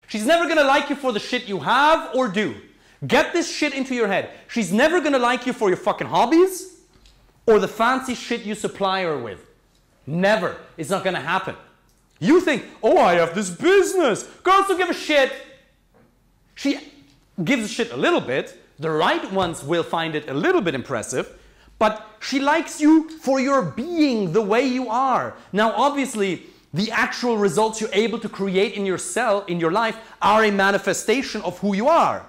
She's never going to like you for the shit you have or do. Get this shit into your head. She's never going to like you for your fucking hobbies or the fancy shit you supply her with. Never. It's not going to happen. You think, oh, I have this business. Girls don't give a shit. She gives a shit a little bit. The right ones will find it a little bit impressive. But she likes you for your being, the way you are. Now, obviously, the actual results you're able to create in your life are a manifestation of who you are.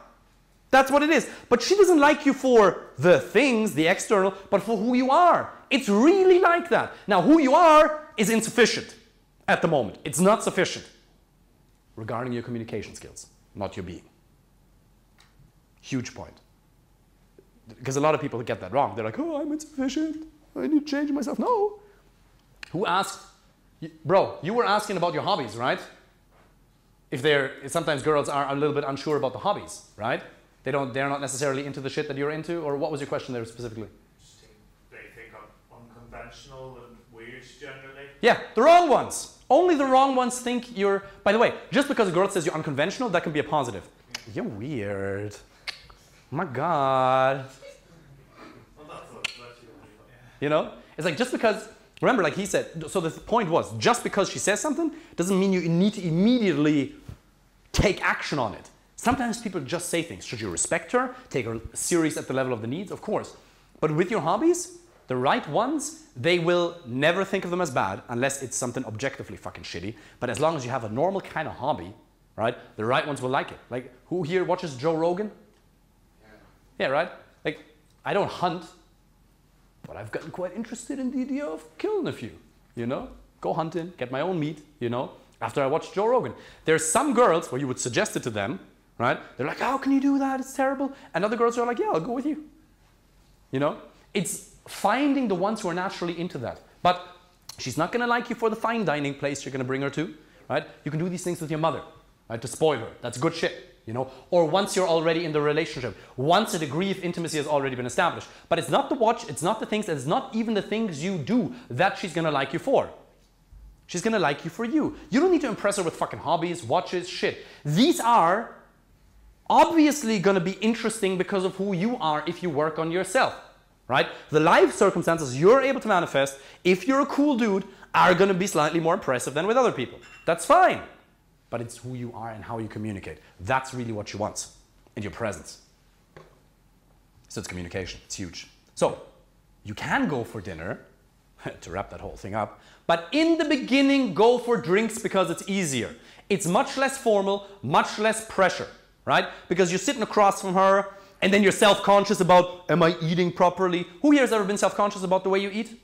That's what it is. But she doesn't like you for the things, the external, but for who you are. It's really like that. Now, who you are is insufficient at the moment. It's not sufficient regarding your communication skills, not your being. Huge point. Because a lot of people get that wrong. They're like, oh, I'm insufficient. I need to change myself. No. Who asked? Bro, you were asking about your hobbies, right? Sometimes girls are a little bit unsure about the hobbies, right? They're not necessarily into the shit that you're into, or what was your question there specifically? They think I'm unconventional and weird generally. Yeah, the wrong ones. Only the wrong ones think you're, by the way, just because a girl says you're unconventional, that can be a positive. You're weird. Oh my God. You know? It's like just because, remember, like he said, so the point was, just because she says something doesn't mean you need to immediately take action on it. Sometimes people just say things. Should you respect her? Take her serious at the level of the needs? Of course. But with your hobbies, the right ones, they will never think of them as bad unless it's something objectively fucking shitty. But as long as you have a normal kind of hobby, right, the right ones will like it. Like, who here watches Joe Rogan? Yeah, right? Like, I don't hunt, but I've gotten quite interested in the idea of killing a few, you know? Go hunting, get my own meat, you know? After I watched Joe Rogan. There's some girls where you would suggest it to them, right? They're like, how can you do that? It's terrible. And other girls are like, yeah, I'll go with you. You know? It's finding the ones who are naturally into that. But she's not going to like you for the fine dining place you're going to bring her to, right? You can do these things with your mother, right? To spoil her. That's good shit. You know, or once you're already in the relationship, once a degree of intimacy has already been established. But it's not the watch, it's not the things, and it's not even the things you do that she's gonna like you for. She's gonna like you for you. You don't need to impress her with fucking hobbies, watches, shit. These are obviously gonna be interesting because of who you are if you work on yourself, right? The life circumstances you're able to manifest, if you're a cool dude, are gonna be slightly more impressive than with other people. That's fine. But it's who you are and how you communicate. That's really what she wants in your presence. So it's communication. It's huge. So you can go for dinner, to wrap that whole thing up, but in the beginning, go for drinks because it's easier. It's much less formal, much less pressure, right? Because you're sitting across from her and then you're self-conscious about, am I eating properly? Who here has ever been self-conscious about the way you eat?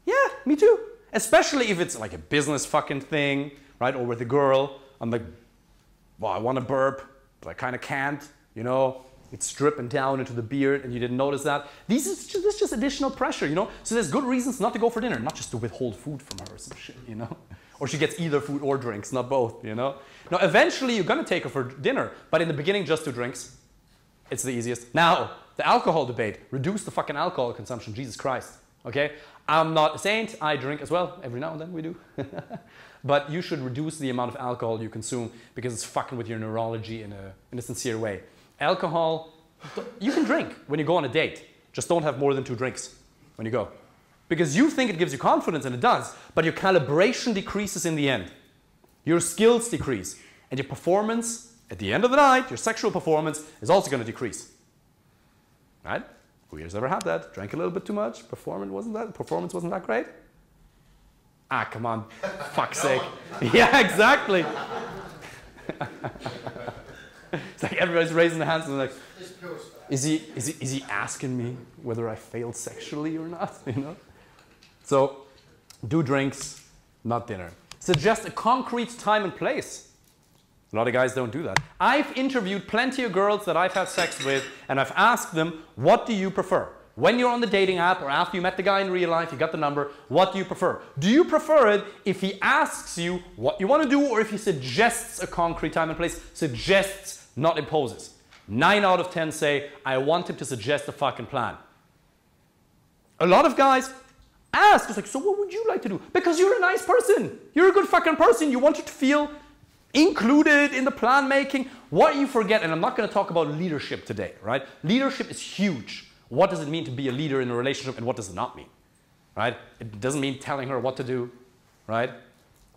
Yeah, me too. Especially if it's like a business fucking thing, right? Or with a girl, I'm like, well, I want to burp, but I kind of can't, you know? It's dripping down into the beard and you didn't notice that. This is just additional pressure, you know? So there's good reasons not to go for dinner, not just to withhold food from her or some shit, you know? Or she gets either food or drinks, not both, you know? Now, eventually you're gonna take her for dinner, but in the beginning, just 2 drinks. It's the easiest. Now, the alcohol debate, reduce the fucking alcohol consumption, Jesus Christ, okay? I'm not a saint, I drink as well, every now and then we do. But you should reduce the amount of alcohol you consume because it's fucking with your neurology in a sincere way. Alcohol, you can drink when you go on a date. Just don't have more than 2 drinks when you go. Because you think it gives you confidence, and it does, but your calibration decreases in the end. Your skills decrease, and your performance, at the end of the night, your sexual performance is also going to decrease. Right? Who here's ever had that? Drank a little bit too much, performance wasn't that great? Ah, come on, fuck's sake. Yeah, exactly. It's like everybody's raising their hands and they're like, is he asking me whether I failed sexually or not? You know? So, do drinks, not dinner. Suggest a concrete time and place. A lot of guys don't do that. I've interviewed plenty of girls that I've had sex with, and I've asked them, what do you prefer? When you're on the dating app or after you met the guy in real life, you got the number, what do you prefer? Do you prefer it if he asks you what you want to do or if he suggests a concrete time and place, suggests, not imposes? 9 out of 10 say, I want him to suggest a fucking plan. A lot of guys ask, it's like, so what would you like to do? Because you're a nice person. You're a good fucking person. You want her to feel included in the plan making. What you forget, and I'm not going to talk about leadership today, right? Leadership is huge. What does it mean to be a leader in a relationship, and what does it not mean, right? It doesn't mean telling her what to do, right?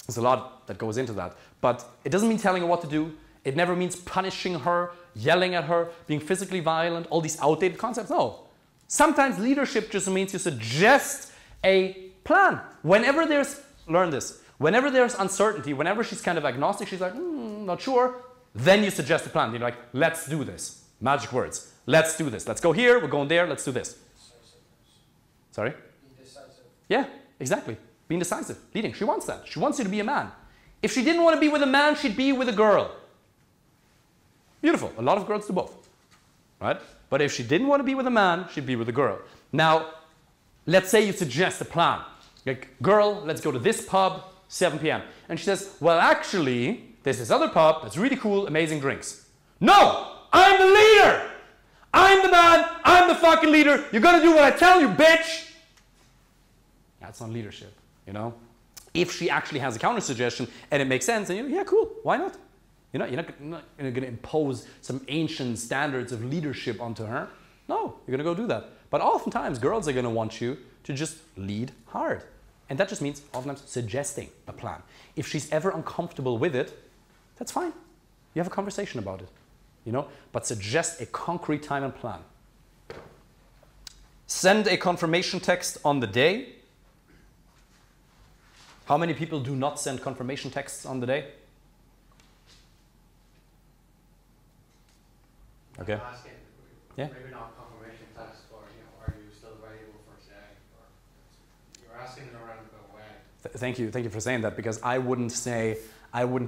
There's a lot that goes into that. But it doesn't mean telling her what to do. It never means punishing her, yelling at her, being physically violent, all these outdated concepts. No. Sometimes leadership just means you suggest a plan. Whenever there's, learn this, whenever there's uncertainty, whenever she's kind of agnostic, she's like, not sure, then you suggest a plan. You're like, let's do this. Magic words. Let's do this. Let's go here, we're going there, let's do this. Sorry? Be decisive. Yeah, exactly. Being decisive, leading. She wants that. She wants you to be a man. If she didn't want to be with a man, she'd be with a girl. Beautiful. A lot of girls do both, right? But if she didn't want to be with a man, she'd be with a girl. Now, let's say you suggest a plan. Like, girl, let's go to this pub, 7 p.m. And she says, well, actually, there's this other pub that's really cool, amazing drinks. No! I'm the leader! I'm the man, I'm the fucking leader. You're going to do what I tell you, bitch! That's not leadership, you know? If she actually has a counter-suggestion and it makes sense, then you're, yeah, cool, why not? You're not going to impose some ancient standards of leadership onto her. No, you're going to go do that. But oftentimes, girls are going to want you to just lead hard. And that just means oftentimes suggesting a plan. If she's ever uncomfortable with it, that's fine. You have a conversation about it, you know? But suggest a concrete time and plan. Send a confirmation text on the day. How many people do not send confirmation texts on the day? Okay. I'm asking, yeah. Maybe not confirmation text, or are you still available for today? Or you're asking in a roundabout way. Thank you for saying that, because I wouldn't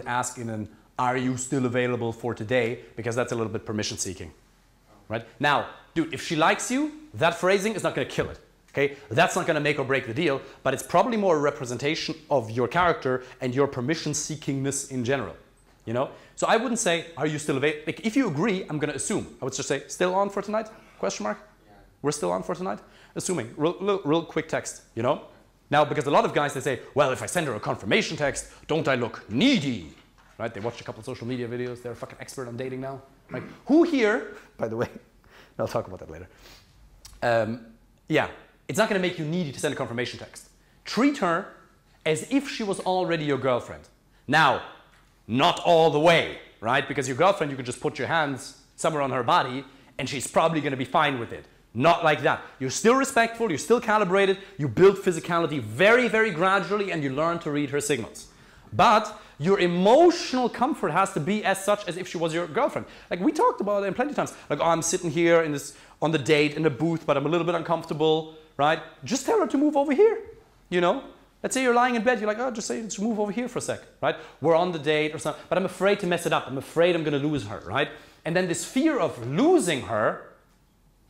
ask in an "Are you still available for today?" because that's a little bit permission seeking, right? Now, dude, if she likes you, that phrasing is not going to kill it. Okay, that's not going to make or break the deal, but it's probably more a representation of your character and your permission seekingness in general. You know? So I wouldn't say, are you still available? Like, if you agree, I'm going to assume. I would just say, still on for tonight? Question mark? Yeah. We're still on for tonight? Assuming. Real quick text, you know? Now, because a lot of guys, they say, well, if I send her a confirmation text, don't I look needy? Right? They watched a couple of social media videos. They're a fucking expert on dating now. Like, who here, by the way, I'll talk about that later. Yeah, it's not going to make you needy to send a confirmation text. Treat her as if she was already your girlfriend. Now, not all the way, right? Because your girlfriend, you can just put your hands somewhere on her body and she's probably going to be fine with it. Not like that. You're still respectful, you're still calibrated, you build physicality very, very gradually, and you learn to read her signals. But your emotional comfort has to be as such as if she was your girlfriend. Like, we talked about it plenty of times. Like, oh, I'm sitting here in this, on the date in the booth, but I'm a little bit uncomfortable, right? Just tell her to move over here, you know? Let's say you're lying in bed, you're like, oh, just move over here for a sec, right? We're on the date or something, but I'm afraid to mess it up. I'm afraid I'm going to lose her, right? And then this fear of losing her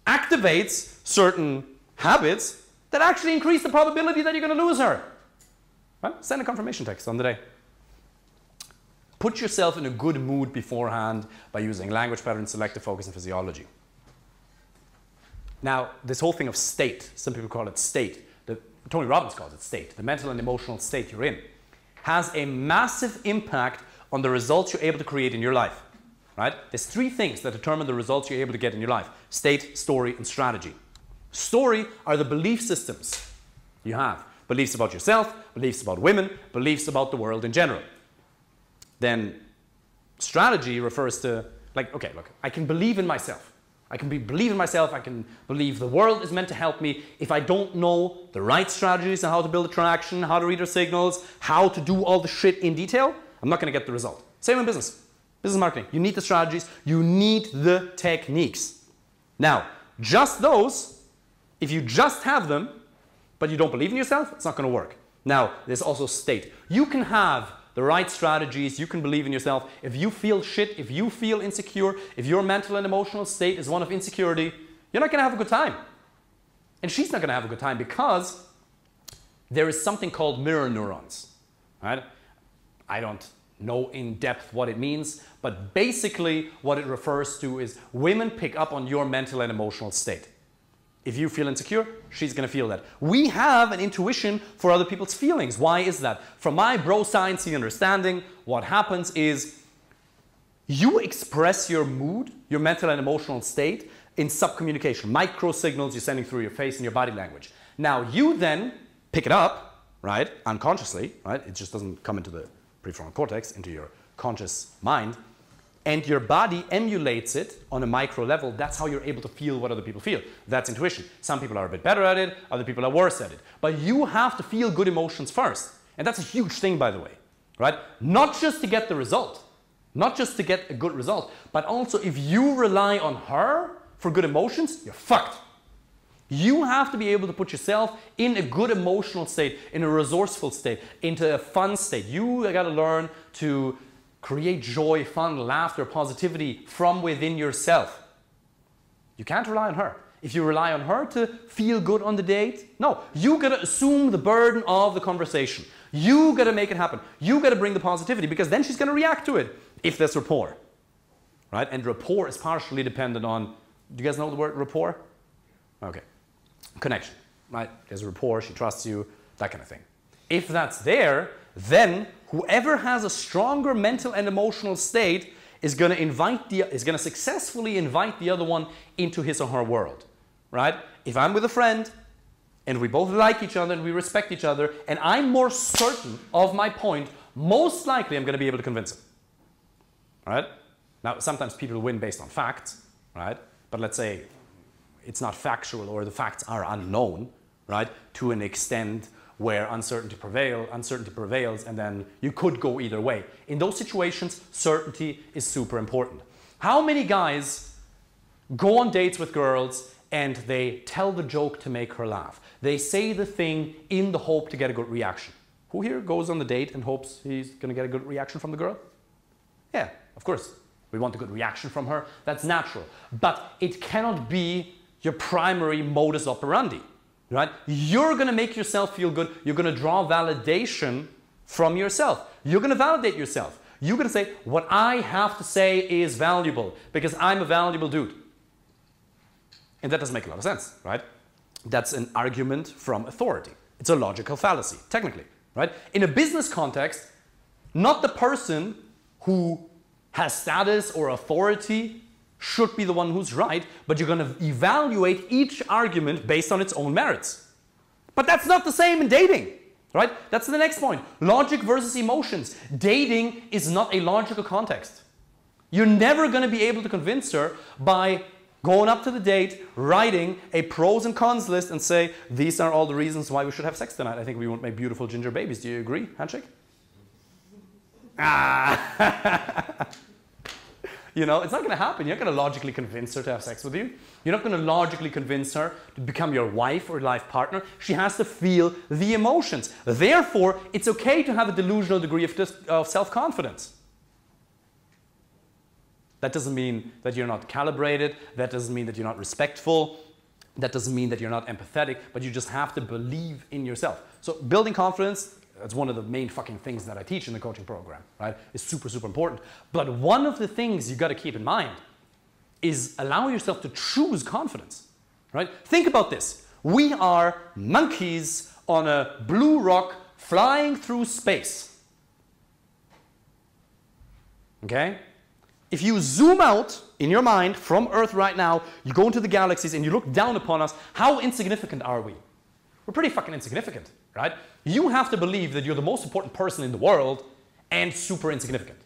activates certain habits that actually increase the probability that you're going to lose her. Right? Send a confirmation text on the day. Put yourself in a good mood beforehand by using language patterns, selective focus, and physiology. Now, this whole thing of state, some people call it state. Tony Robbins calls it state. The mental and emotional state you're in has a massive impact on the results you're able to create in your life. Right? There's three things that determine the results you're able to get in your life: state, story, and strategy. Story are the belief systems you have. Beliefs about yourself, beliefs about women, beliefs about the world in general. Then strategy refers to, like, okay, look, I can believe in myself. I can believe in myself, I can believe the world is meant to help me. If I don't know the right strategies on how to build attraction, how to read her signals, how to do all the shit in detail, I'm not going to get the result. Same in business. Business marketing. You need the strategies, you need the techniques. Now, just those, if you just have them, but you don't believe in yourself, it's not going to work. Now, there's also state. You can have the right strategies, you can believe in yourself. If you feel shit, if you feel insecure, if your mental and emotional state is one of insecurity, you're not going to have a good time. And she's not going to have a good time because there is something called mirror neurons. Right? I don't know in depth what it means, but basically what it refers to is women pick up on your mental and emotional state. If you feel insecure, she's going to feel that. We have an intuition for other people's feelings. Why is that? From my bro sciencey understanding, what happens is you express your mood, your mental and emotional state in subcommunication, micro signals you're sending through your face and your body language. Now you then pick it up, right, unconsciously, right? It just doesn't come into the prefrontal cortex, into your conscious mind, and your body emulates it on a micro level. That's how you're able to feel what other people feel. That's intuition. Some people are a bit better at it, other people are worse at it. But you have to feel good emotions first. And that's a huge thing, by the way, right? Not just to get the result, not just to get a good result, but also if you rely on her for good emotions, you're fucked. You have to be able to put yourself in a good emotional state, in a resourceful state, into a fun state. You got to learn to create joy, fun, laughter, positivity from within yourself. You can't rely on her. If you rely on her to feel good on the date, no. You got to assume the burden of the conversation. You got to make it happen. You got to bring the positivity because then she's going to react to it if there's rapport. Right? And rapport is partially dependent on, do you guys know the word rapport? Okay. Connection. Right? There's rapport, she trusts you, that kind of thing. If that's there, then whoever has a stronger mental and emotional state is going to successfully invite the other one into his or her world, right? If I'm with a friend and we both like each other and we respect each other and I'm more certain of my point, most likely I'm going to be able to convince him, right? Now, sometimes people win based on facts, right? But let's say it's not factual or the facts are unknown, right? To an extent where uncertainty prevails, and then you could go either way. In those situations, certainty is super important. How many guys go on dates with girls and they tell the joke to make her laugh? They say the thing in the hope to get a good reaction. Who here goes on the date and hopes he's going to get a good reaction from the girl? Yeah, of course. We want a good reaction from her. That's natural. But it cannot be your primary modus operandi. Right? You're going to make yourself feel good. You're going to draw validation from yourself. You're going to validate yourself. You're going to say, what I have to say is valuable because I'm a valuable dude. And that doesn't make a lot of sense, right? That's an argument from authority. It's a logical fallacy, technically, right? In a business context, not the person who has status or authority should be the one who's right, but you're going to evaluate each argument based on its own merits. But that's not the same in dating, right? That's the next point. Logic versus emotions. Dating is not a logical context. You're never going to be able to convince her by going up to the date, writing a pros and cons list and say, these are all the reasons why we should have sex tonight. I think we won't make beautiful ginger babies. Do you agree? Handshake? Ah. You know, it's not going to happen. You're not going to logically convince her to have sex with you. You're not going to logically convince her to become your wife or life partner. She has to feel the emotions. Therefore, it's okay to have a delusional degree of self-confidence. That doesn't mean that you're not calibrated. That doesn't mean that you're not respectful. That doesn't mean that you're not empathetic. But you just have to believe in yourself. So building confidence, that's one of the main fucking things that I teach in the coaching program, right? It's super, super important. But one of the things you got to keep in mind is allow yourself to choose confidence, right? Think about this. We are monkeys on a blue rock flying through space. Okay? If you zoom out in your mind from Earth right now, you go into the galaxies and you look down upon us, how insignificant are we? We're pretty fucking insignificant, right? You have to believe that you're the most important person in the world and super insignificant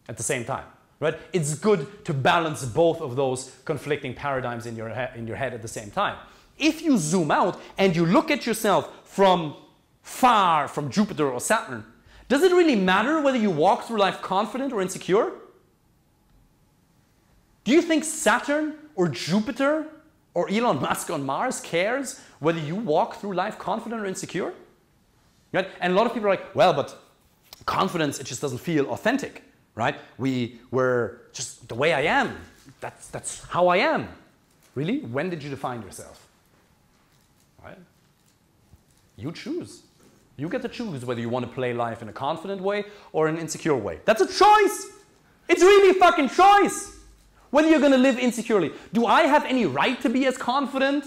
at the same time, right? It's good to balance both of those conflicting paradigms in your head at the same time. If you zoom out and you look at yourself from far, from Jupiter or Saturn, does it really matter whether you walk through life confident or insecure? Do you think Saturn or Jupiter or Elon Musk on Mars cares whether you walk through life confident or insecure? Right? And a lot of people are like, well, but confidence, it just doesn't feel authentic, right? We're just the way I am. That's how I am. Really? When did you define yourself? Right? You choose. You get to choose whether you want to play life in a confident way or an insecure way. That's a choice. It's really a fucking choice. Whether you're going to live insecurely. Do I have any right to be as confident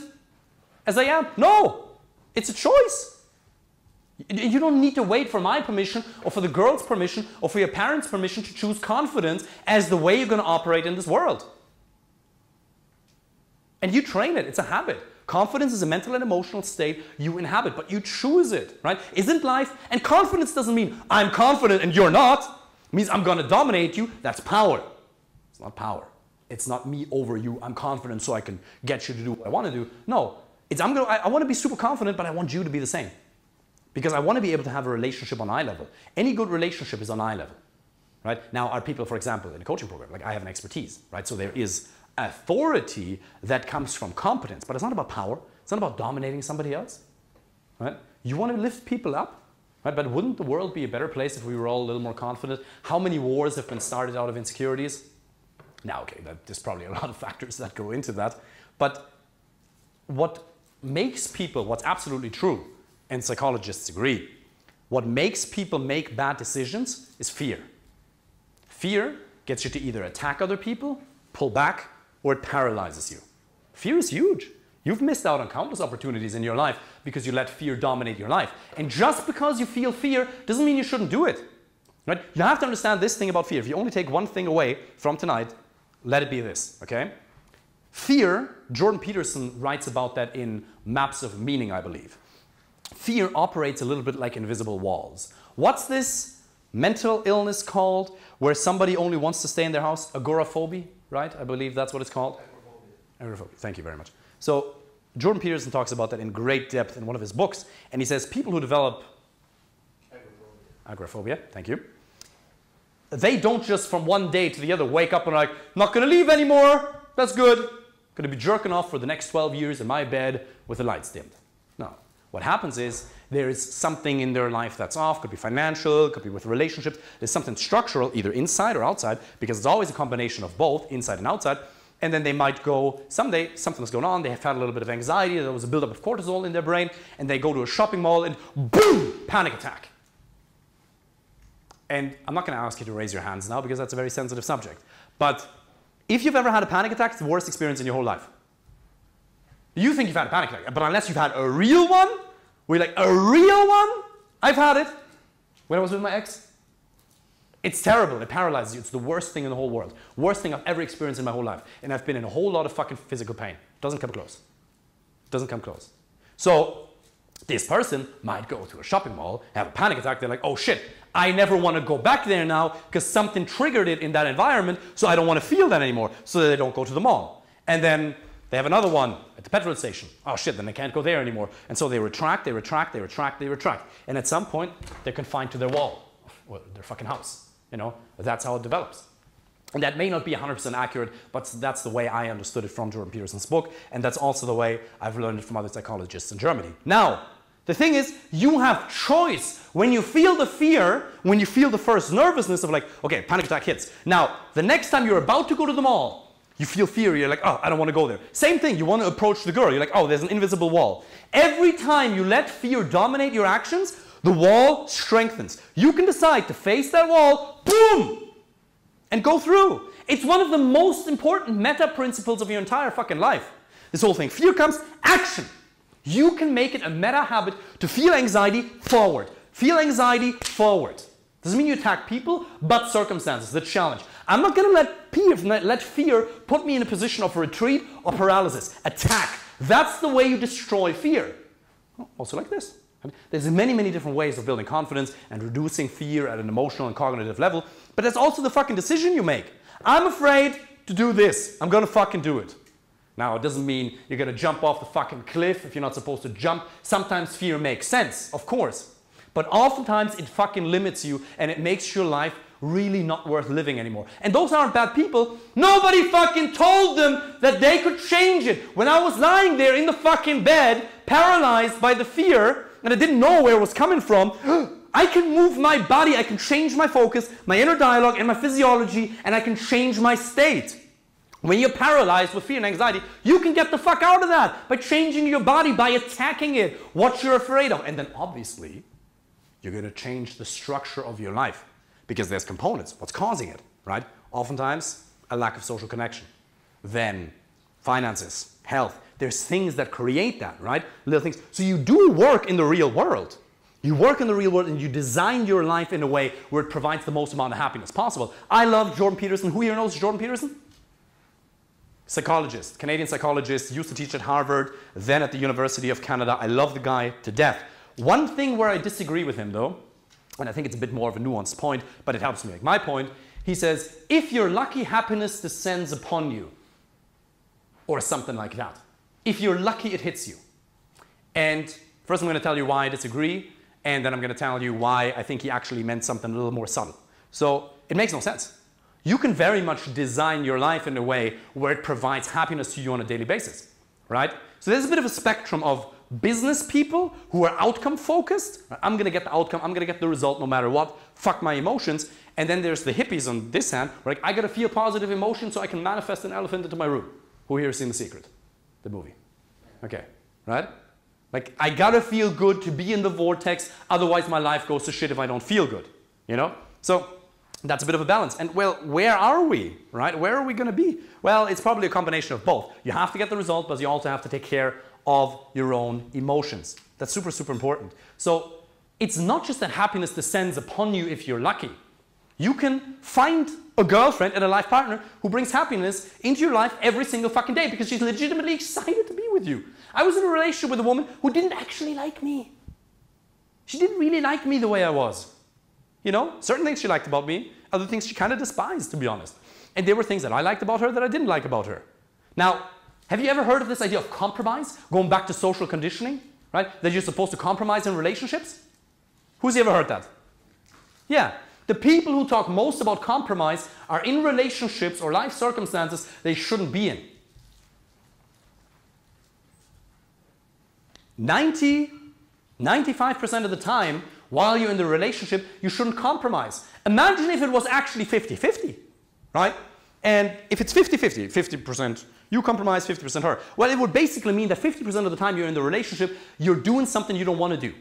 as I am? No, it's a choice. You don't need to wait for my permission or for the girl's permission or for your parents' permission to choose confidence as the way you're going to operate in this world. And you train it. It's a habit. Confidence is a mental and emotional state you inhabit, but you choose it, right? Isn't life? And confidence doesn't mean I'm confident and you're not. It means I'm going to dominate you. That's power. It's not power. It's not me over you. I'm confident so I can get you to do what I want to do. No, it's I want to be super confident, but I want you to be the same. Because I want to be able to have a relationship on eye level. Any good relationship is on eye level, right? Now, our people, for example, in a coaching program, like I have an expertise, right? So there is authority that comes from competence, but it's not about power. It's not about dominating somebody else, right? You want to lift people up, right? But wouldn't the world be a better place if we were all a little more confident? How many wars have been started out of insecurities? Now, okay, there's probably a lot of factors that go into that, but what makes people, what's absolutely true, and psychologists agree, what makes people make bad decisions is fear. Fear gets you to either attack other people, pull back, or it paralyzes you. Fear is huge. You've missed out on countless opportunities in your life because you let fear dominate your life. And just because you feel fear doesn't mean you shouldn't do it. Right? You have to understand this thing about fear. If you only take one thing away from tonight, let it be this, okay? Fear, Jordan Peterson writes about that in Maps of Meaning, I believe. Fear operates a little bit like invisible walls. What's this mental illness called where somebody only wants to stay in their house? Agoraphobia, right? I believe that's what it's called. Agoraphobia. Thank you very much. So Jordan Peterson talks about that in great depth in one of his books, and he says people who develop agoraphobia, thank you, they don't just from one day to the other wake up and are like, not going to leave anymore, that's good, going to be jerking off for the next 12 years in my bed with the lights dimmed. No. What happens is there is something in their life that's off, could be financial, could be with relationships, there's something structural, either inside or outside, because it's always a combination of both, inside and outside, and then they might go, someday something's going on, they have had a little bit of anxiety, there was a buildup of cortisol in their brain, and they go to a shopping mall and boom, panic attack. And I'm not going to ask you to raise your hands now because that's a very sensitive subject, but if you've ever had a panic attack, it's the worst experience in your whole life. You think you've had a panic attack, but unless you've had a real one, where you're like, a real one? I've had it when I was with my ex. It's terrible. It paralyzes you. It's the worst thing in the whole world. Worst thing I've ever experienced in my whole life. And I've been in a whole lot of fucking physical pain. Doesn't come close. Doesn't come close. So this person might go to a shopping mall, have a panic attack. They're like, oh shit, I never want to go back there now because something triggered it in that environment, so I don't want to feel that anymore, so they don't go to the mall. And then they have another one at the petrol station. Oh shit, then they can't go there anymore. And so they retract, they retract, they retract, they retract. And at some point, they're confined to their wall, or their fucking house. You know, that's how it develops. And that may not be 100% accurate, but that's the way I understood it from Jordan Peterson's book. And that's also the way I've learned it from other psychologists in Germany. Now, the thing is, you have choice. When you feel the fear, when you feel the first nervousness of like, okay, panic attack hits. Now, the next time you're about to go to the mall, you feel fear, you're like, oh, I don't want to go there. Same thing, you want to approach the girl, you're like, oh, there's an invisible wall. Every time you let fear dominate your actions, the wall strengthens. You can decide to face that wall, boom, and go through. It's one of the most important meta principles of your entire fucking life. This whole thing, fear comes, action. You can make it a meta habit to feel anxiety, forward. Feel anxiety, forward. Doesn't mean you attack people, but circumstances, the challenge. I'm not going to let fear put me in a position of retreat or paralysis. Attack. That's the way you destroy fear. Also like this. There's many, many different ways of building confidence and reducing fear at an emotional and cognitive level, but that's also the fucking decision you make. I'm afraid to do this. I'm going to fucking do it. Now, it doesn't mean you're going to jump off the fucking cliff if you're not supposed to jump. Sometimes fear makes sense, of course. But oftentimes it fucking limits you and it makes your life really not worth living anymore. And those aren't bad people. Nobody fucking told them that they could change it. When I was lying there in the fucking bed, paralyzed by the fear, and I didn't know where it was coming from, I can move my body, I can change my focus, my inner dialogue and my physiology, and I can change my state. When you're paralyzed with fear and anxiety, you can get the fuck out of that by changing your body, by attacking it, what you're afraid of. And then obviously, you're going to change the structure of your life because there's components. What's causing it, right? Oftentimes, a lack of social connection. Then finances, health. there's things that create that, right? Little things. So you do work in the real world. You work in the real world and you design your life in a way where it provides the most amount of happiness possible. I love Jordan Peterson. Who here knows Jordan Peterson? Psychologist, Canadian psychologist, used to teach at Harvard, then at the University of Canada. I love the guy to death. One thing where I disagree with him though, and I think it's a bit more of a nuanced point, but it helps me make my point, he says, if you're lucky, happiness descends upon you, or something like that. If you're lucky, it hits you. And first I'm going to tell you why I disagree, and then I'm going to tell you why I think he actually meant something a little more subtle. So it makes no sense. You can very much design your life in a way where it provides happiness to you on a daily basis, right? So there's a bit of a spectrum of business people who are outcome focused. I'm going to get the outcome, I'm going to get the result no matter what, fuck my emotions. And then there's the hippies on this hand, where like, I got to feel positive emotion so I can manifest an elephant into my room. Who here has seen The Secret, the movie? Okay, right? Like, I got to feel good to be in the vortex, otherwise my life goes to shit if I don't feel good, you know? So that's a bit of a balance. And well, where are we, right? Where are we going to be? Well, it's probably a combination of both. You have to get the result, but you also have to take care of your own emotions. That's super, super important. So it's not just that happiness descends upon you if you're lucky. You can find a girlfriend and a life partner who brings happiness into your life every single fucking day because she's legitimately excited to be with you. I was in a relationship with a woman who didn't actually like me. She didn't really like me the way I was. You know, certain things she liked about me, other things she kind of despised, to be honest. And there were things that I liked about her that I didn't like about her. Now, have you ever heard of this idea of compromise? Going back to social conditioning, right? That you're supposed to compromise in relationships? Who's ever heard that? Yeah. The people who talk most about compromise are in relationships or life circumstances they shouldn't be in. 95% of the time, while you're in the relationship, you shouldn't compromise. Imagine if it was actually 50-50, right? And if it's 50-50, 50% you compromise, 50% her. Well, it would basically mean that 50% of the time you're in the relationship, you're doing something you don't want to do.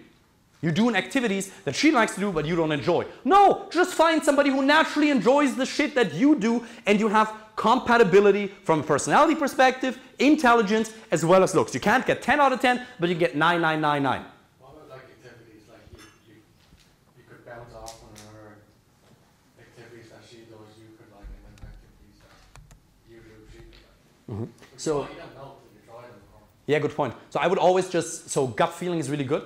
You're doing activities that she likes to do, but you don't enjoy. No, just find somebody who naturally enjoys the shit that you do, and you have compatibility from a personality perspective, intelligence, as well as looks. You can't get 10 out of 10, but you get 9, 9, 9, 9. What about like activities like you could bounce off on her activities that she does, you could like, and then activities that you do, she could like. Mm-hmm. So, you don't know till you try them. yeah, good point. So I would always just, so gut feeling is really good,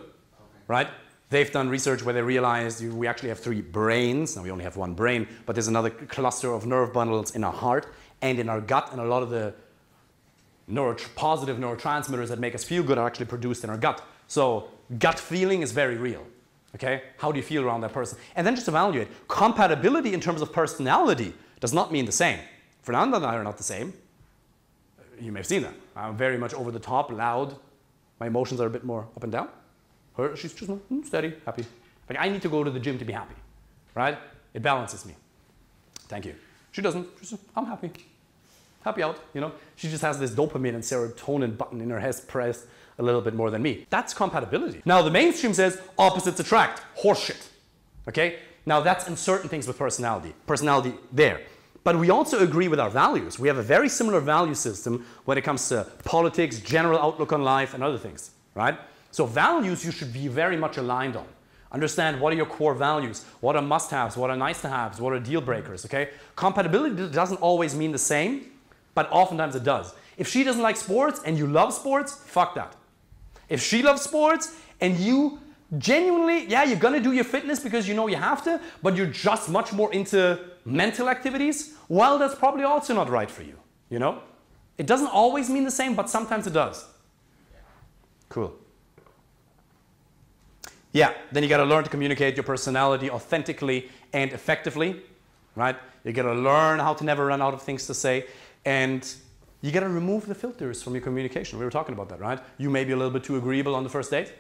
right? They've done research where they realized we actually have 3 brains. Now we only have 1 brain, but there's another cluster of nerve bundles in our heart and in our gut, and a lot of the positive neurotransmitters that make us feel good are actually produced in our gut. So gut feeling is very real, okay? How do you feel around that person? And then just evaluate. Compatibility in terms of personality does not mean the same. Fernanda and I are not the same. You may have seen that. I'm very much over the top, loud. My emotions are a bit more up and down. Her, she's just steady, happy. Like, I need to go to the gym to be happy, right? It balances me. Thank you. She doesn't. She's just, I'm happy. Happy out, you know? She just has this dopamine and serotonin button in her head pressed a little bit more than me. That's compatibility. Now, the mainstream says opposites attract. Horseshit, okay? Now, that's in certain things with personality. Personality there. But we also agree with our values. We have a very similar value system when it comes to politics, general outlook on life, and other things, right? So values you should be very much aligned on. Understand what are your core values, what are must-haves, what are nice-to-haves, what are deal breakers, okay? Compatibility doesn't always mean the same, but oftentimes it does. If she doesn't like sports and you love sports, fuck that. If she loves sports and you genuinely, yeah, you're gonna do your fitness because you know you have to, but you're just much more into mental activities, well, that's probably also not right for you, you know? It doesn't always mean the same, but sometimes it does. Cool. Yeah, then you gotta learn to communicate your personality authentically and effectively, right? You gotta learn how to never run out of things to say, and you gotta remove the filters from your communication. We were talking about that, right? You may be a little bit too agreeable on the first date,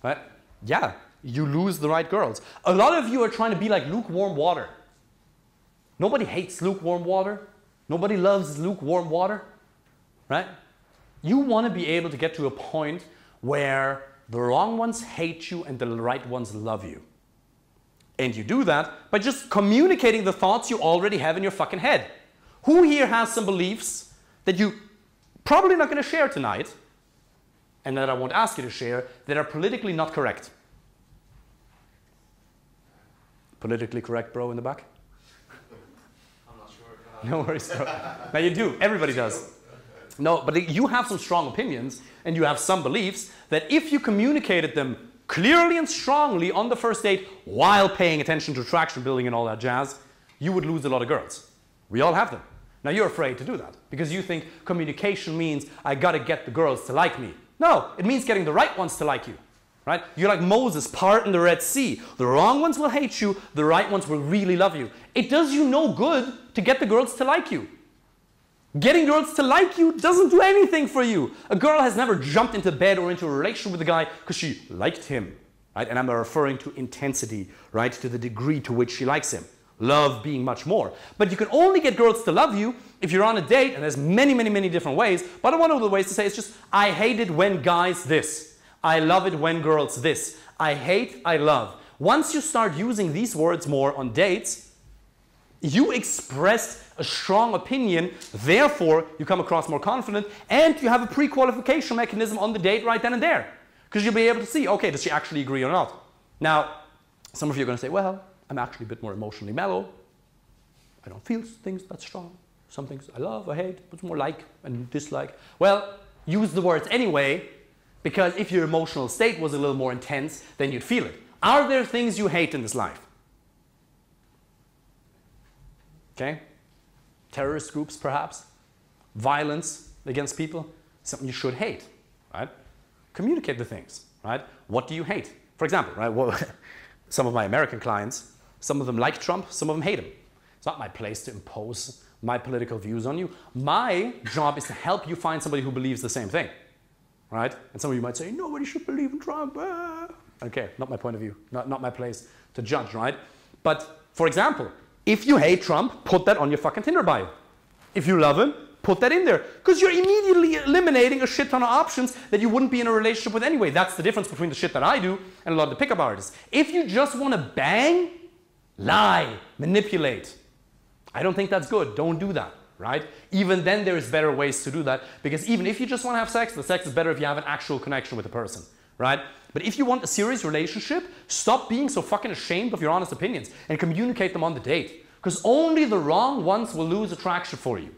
right? Yeah, you lose the right girls. A lot of you are trying to be like lukewarm water. Nobody hates lukewarm water. Nobody loves lukewarm water, right? You wanna be able to get to a point where the wrong ones hate you and the right ones love you. And you do that by just communicating the thoughts you already have in your fucking head. Who here has some beliefs that you probably not going to share tonight, and that I won't ask you to share, that are politically not correct. Politically correct, bro, in the back? I'm not sure. No worries, bro. Now you do. Everybody does. No, but you have some strong opinions and you have some beliefs that if you communicated them clearly and strongly on the first date while paying attention to attraction building and all that jazz, you would lose a lot of girls. We all have them. Now you're afraid to do that because you think communication means I gotta get the girls to like me. No, it means getting the right ones to like you. Right? You're like Moses parting the Red Sea. The wrong ones will hate you, the right ones will really love you. It does you no good to get the girls to like you. Getting girls to like you doesn't do anything for you. A girl has never jumped into bed or into a relationship with a guy because she liked him. Right? And I'm referring to intensity, right? To the degree to which she likes him. Love being much more. But you can only get girls to love you if you're on a date, and there's many, many, many different ways. But one of the ways to say is just, I hate it when guys this. I love it when girls this. I hate, I love. Once you start using these words more on dates, you express a strong opinion, therefore you come across more confident, and you have a pre-qualification mechanism on the date right then and there. Because you'll be able to see, okay, does she actually agree or not? Now, some of you are going to say, well, I'm actually a bit more emotionally mellow. I don't feel things that strong. Some things I love, I hate, but more like and dislike. Well, use the words anyway, because if your emotional state was a little more intense, then you'd feel it. Are there things you hate in this life? Okay? Terrorist groups, perhaps? Violence against people? Something you should hate, right? Communicate the things, right? What do you hate? For example, right? Well, some of my American clients, some of them like Trump, some of them hate him. It's not my place to impose my political views on you. My job is to help you find somebody who believes the same thing, right? And some of you might say, nobody should believe in Trump. Okay, not my point of view, not my place to judge, right? But for example, if you hate Trump, put that on your fucking Tinder bio. If you love him, put that in there. Because you're immediately eliminating a shit ton of options that you wouldn't be in a relationship with anyway. That's the difference between the shit that I do and a lot of the pickup artists. If you just want to bang, lie, manipulate, I don't think that's good. Don't do that, right? Even then there's better ways to do that, because even if you just want to have sex, the sex is better if you have an actual connection with the person, right? But if you want a serious relationship, stop being so fucking ashamed of your honest opinions and communicate them on the date, because only the wrong ones will lose attraction for you.